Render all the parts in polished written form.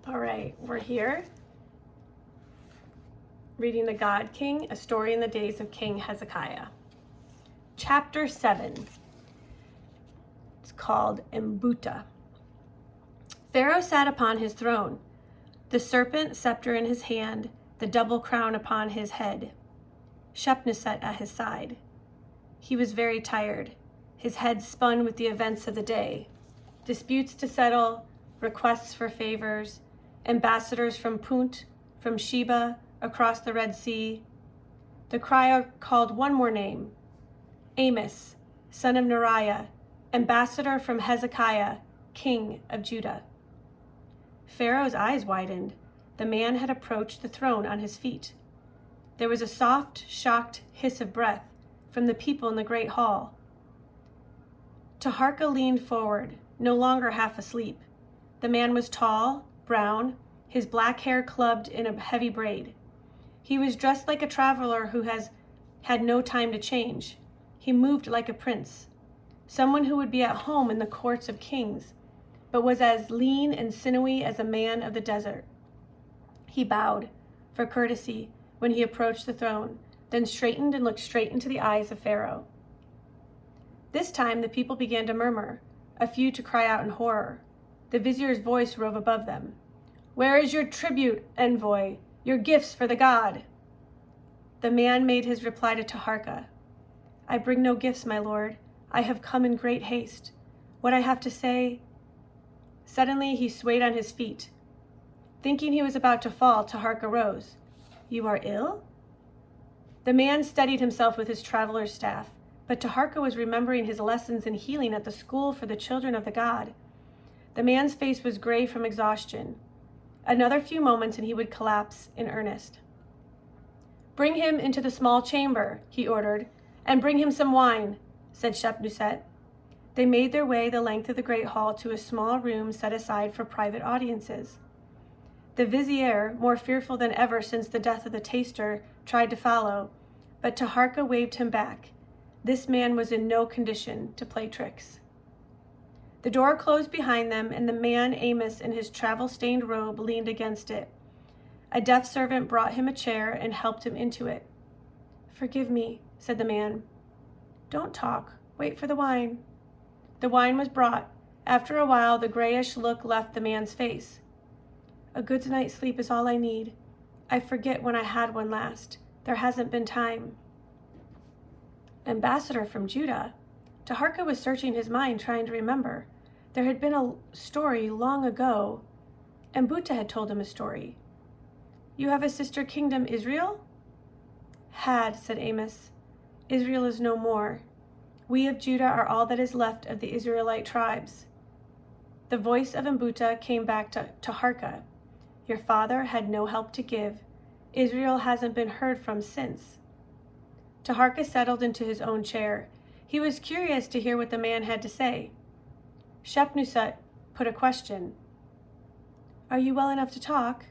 All right, we're here reading The God King, a story in the days of King Hezekiah. Chapter 7. It's called Mbuta. Pharaoh sat upon his throne, the serpent scepter in his hand, the double crown upon his head, Shepnuset at his side. He was very tired. His head spun with the events of the day, disputes to settle, requests for favors, ambassadors from Punt, from Sheba, across the Red Sea. The crier called one more name, Amos, son of Neriah, ambassador from Hezekiah, king of Judah. Pharaoh's eyes widened. The man had approached the throne on his feet. There was a soft, shocked hiss of breath from the people in the great hall. Taharka leaned forward, no longer half asleep. The man was tall, brown, his black hair clubbed in a heavy braid. He was dressed like a traveler who has had no time to change. He moved like a prince, someone who would be at home in the courts of kings, but was as lean and sinewy as a man of the desert. He bowed for courtesy when he approached the throne, then straightened and looked straight into the eyes of Pharaoh. This time the people began to murmur, a few to cry out in horror. The vizier's voice rose above them. "Where is your tribute, envoy, your gifts for the god?" The man made his reply to Taharka. "I bring no gifts, my lord. I have come in great haste. What I have to say..." Suddenly he swayed on his feet. Thinking he was about to fall, Taharka rose. "You are ill?" The man steadied himself with his traveler's staff, but Taharka was remembering his lessons in healing at the school for the children of the god. The man's face was gray from exhaustion. Another few moments and he would collapse in earnest. "Bring him into the small chamber," he ordered, "and bring him some wine," said Shepnuset. They made their way the length of the great hall to a small room set aside for private audiences. The vizier, more fearful than ever since the death of the taster, tried to follow, but Taharka waved him back. This man was in no condition to play tricks. The door closed behind them, and the man Amos in his travel-stained robe leaned against it. A deaf servant brought him a chair and helped him into it. "Forgive me," said the man. "Don't talk. Wait for the wine." The wine was brought. After a while, the grayish look left the man's face. "A good night's sleep is all I need. I forget when I had one last. There hasn't been time." Ambassador from Judah? Taharka was searching his mind, trying to remember. There had been a story long ago, and Mbuta had told him a story. "You have a sister kingdom, Israel?" "Had," said Amos. "Israel is no more. We of Judah are all that is left of the Israelite tribes." The voice of Mbuta came back to Taharka. "Your father had no help to give. Israel hasn't been heard from since." Taharka settled into his own chair. He was curious to hear what the man had to say. Shepnuset put a question. "Are you well enough to talk?"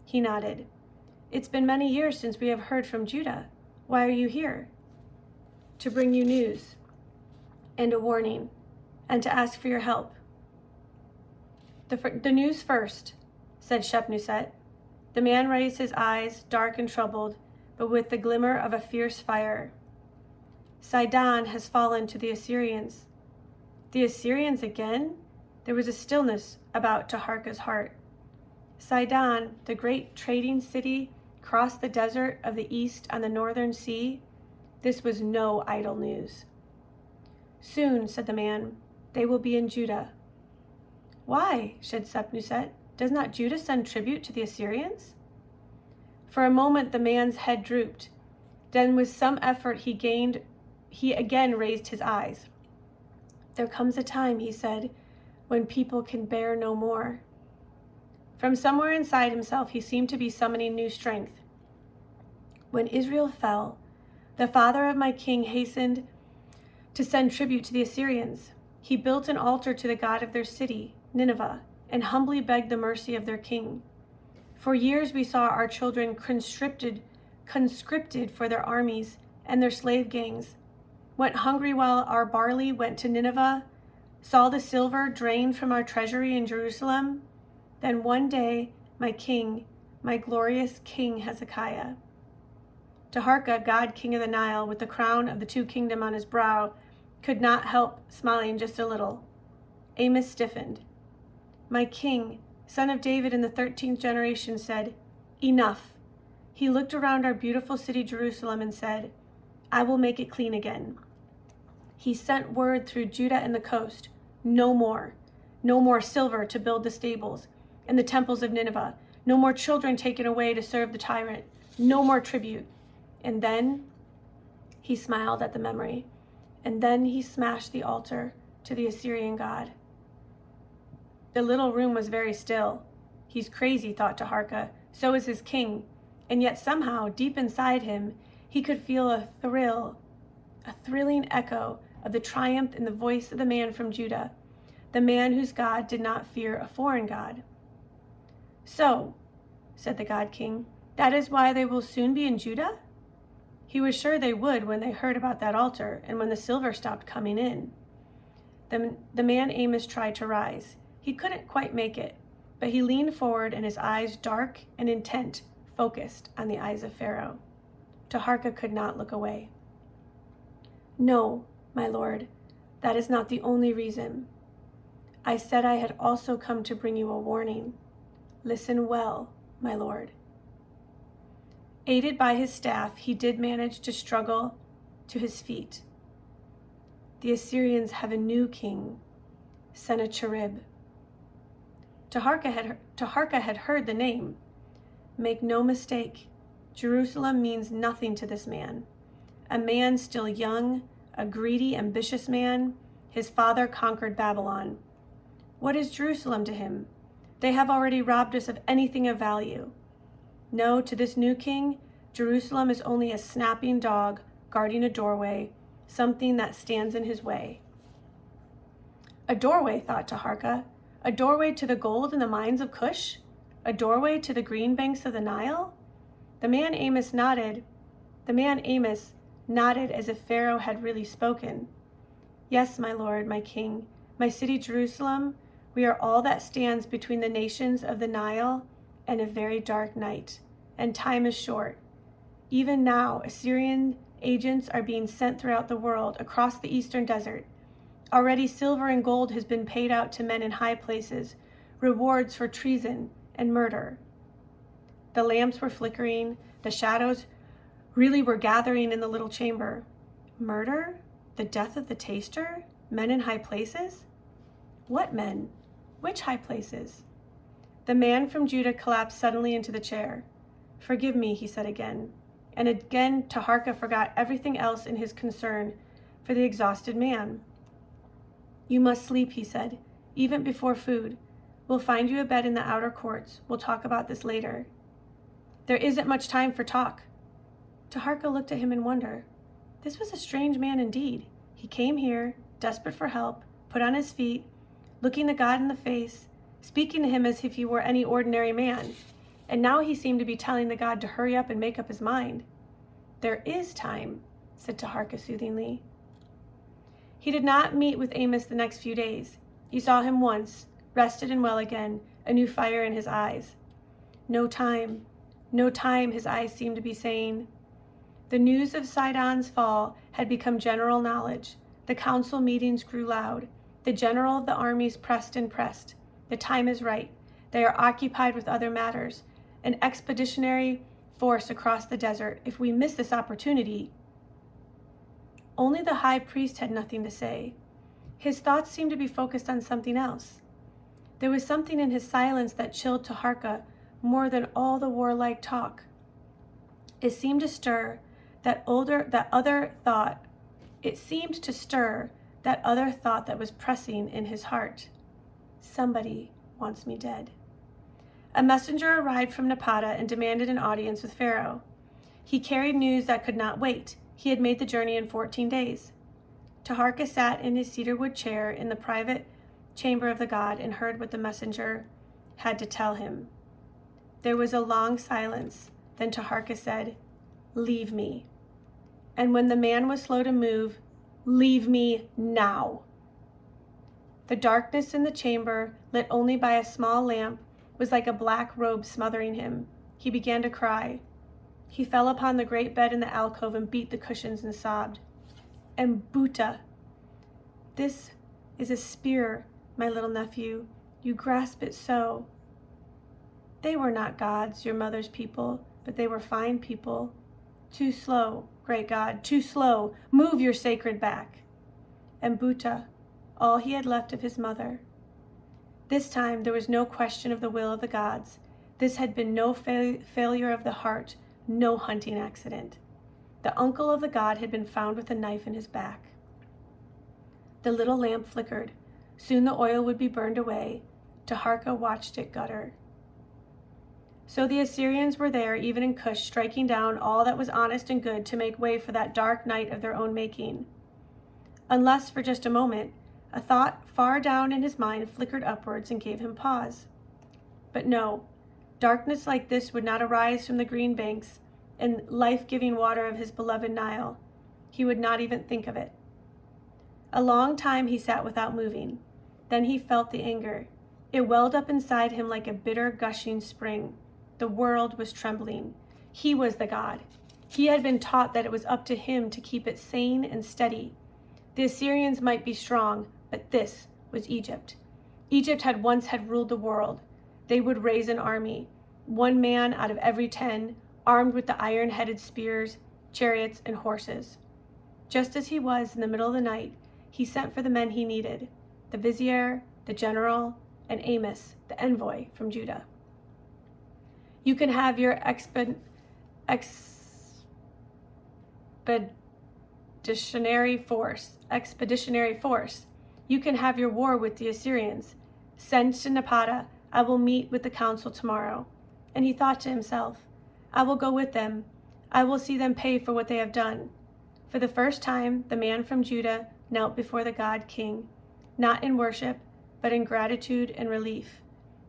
He nodded. "It's been many years since we have heard from Judah. Why are you here?" "To bring you news and a warning, and to ask for your help." The news first," said Shepnuset. The man raised his eyes, dark and troubled, but with the glimmer of a fierce fire. "Sidon has fallen to the Assyrians." "The Assyrians again?" There was a stillness about Taharka's heart. Sidon, the great trading city, crossed the desert of the east on the northern sea. This was no idle news. "Soon," said the man, "they will be in Judah." "Why?" said Shepnuset. "Does not Judah send tribute to the Assyrians?" For a moment the man's head drooped. Then with some effort he again raised his eyes. "There comes a time," he said, "when people can bear no more." From somewhere inside himself he seemed to be summoning new strength. "When Israel fell, the father of my king hastened to send tribute to the Assyrians. He built an altar to the god of their city, Nineveh, and humbly begged the mercy of their king. For years we saw our children conscripted for their armies and their slave gangs, went hungry while our barley went to Nineveh, saw the silver drained from our treasury in Jerusalem. Then one day, my king, my glorious King Hezekiah. Taharka, God King of the Nile, with the crown of the two kingdoms on his brow, could not help smiling just a little. Amos stiffened. My king, son of David in the 13th generation, said, Enough. He looked around our beautiful city Jerusalem and said, I will make it clean again. He sent word through Judah and the coast, no more. No more silver to build the stables and the temples of Nineveh. No more children taken away to serve the tyrant. No more tribute. And then he smiled at the memory. And then he smashed the altar to the Assyrian god. The little room was very still. He's crazy, thought Taharka. So is his king. And yet somehow, deep inside him, he could feel a thrilling echo of the triumph in the voice of the man from Judah, the man whose God did not fear a foreign god. So, said the God King, that is why they will soon be in Judah? He was sure they would when they heard about that altar and when the silver stopped coming in. The man Amos tried to rise. He couldn't quite make it, but he leaned forward and his eyes, dark and intent, focused on the eyes of Pharaoh. Taharka could not look away. No, my lord, that is not the only reason. I said I had also come to bring you a warning. Listen well, my lord. Aided by his staff, he did manage to struggle to his feet. The Assyrians have a new king, Sennacherib. Taharka had heard the name. Make no mistake, Jerusalem means nothing to this man. A man still young, a greedy, ambitious man. His father conquered Babylon. What is Jerusalem to him? They have already robbed us of anything of value. No, to this new king, Jerusalem is only a snapping dog guarding a doorway, something that stands in his way. A doorway, thought Taharka. A doorway to the gold in the mines of Cush? A doorway to the green banks of the Nile? The man Amos nodded as if Pharaoh had really spoken. Yes, my lord, my king, my city Jerusalem, we are all that stands between the nations of the Nile and a very dark night, and time is short. Even now, Assyrian agents are being sent throughout the world, across the eastern desert. Already silver and gold has been paid out to men in high places, rewards for treason and murder. The lamps were flickering, the shadows really were gathering in the little chamber. Murder? The death of the taster? Men in high places? What men? Which high places? The man from Judah collapsed suddenly into the chair. Forgive me, he said again. And again Taharka forgot everything else in his concern for the exhausted man. You must sleep, he said, even before food. We'll find you a bed in the outer courts. We'll talk about this later. There isn't much time for talk. Taharka looked at him in wonder. This was a strange man indeed. He came here, desperate for help, put on his feet, looking the god in the face, speaking to him as if he were any ordinary man. And now he seemed to be telling the god to hurry up and make up his mind. There is time, said Taharka soothingly. He did not meet with Amos the next few days. He saw him once, rested and well again, a new fire in his eyes. No time, his eyes seemed to be saying. The news of Sidon's fall had become general knowledge. The council meetings grew loud. The general of the armies pressed and pressed. The time is right. They are occupied with other matters. An expeditionary force across the desert. If we miss this opportunity. Only the high priest had nothing to say. His thoughts seemed to be focused on something else. There was something in his silence that chilled Taharka more than all the warlike talk. It seemed to stir that other thought that was pressing in his heart. Somebody wants me dead. A messenger arrived from Napata and demanded an audience with Pharaoh. He carried news that could not wait. He had made the journey in 14 days. Taharka sat in his cedarwood chair in the private chamber of the god and heard what the messenger had to tell him. There was a long silence. Then Taharka said, "Leave me." And when the man was slow to move, "Leave me now." The darkness in the chamber, lit only by a small lamp, was like a black robe smothering him. He began to cry. He fell upon the great bed in the alcove and beat the cushions and sobbed. Mbuta, this is a spear, my little nephew. You grasp it so. They were not gods, your mother's people, but they were fine people. Too slow, great God, too slow. Move your sacred back. Mbuta, all he had left of his mother. This time there was no question of the will of the gods. This had been no failure of the heart, no hunting accident. The uncle of the god had been found with a knife in his back. The little lamp flickered. Soon the oil would be burned away. Taharka watched it gutter. So the Assyrians were there, even in Cush, striking down all that was honest and good to make way for that dark night of their own making. Unless, for just a moment, a thought far down in his mind flickered upwards and gave him pause. But no, darkness like this would not arise from the green banks and life-giving water of his beloved Nile. He would not even think of it. A long time he sat without moving. Then he felt the anger. It welled up inside him like a bitter, gushing spring. The world was trembling. He was the god. He had been taught that it was up to him to keep it sane and steady. The Assyrians might be strong, but this was Egypt. Egypt had once ruled the world. They would raise an army, 1 man out of every 10, armed with the iron-headed spears, chariots, and horses. Just as he was in the middle of the night, he sent for the men he needed, the vizier, the general, and Amos, the envoy from Judah. You can have your expeditionary force. You can have your war with the Assyrians. Send to Napata. I will meet with the council tomorrow. And he thought to himself, I will go with them. I will see them pay for what they have done. For the first time, the man from Judah knelt before the God King, not in worship, but in gratitude and relief.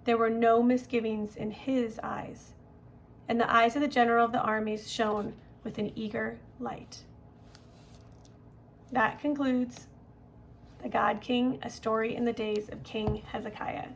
There were no misgivings in his eyes, and the eyes of the general of the armies shone with an eager light. That concludes The God King, a story in the days of King Hezekiah.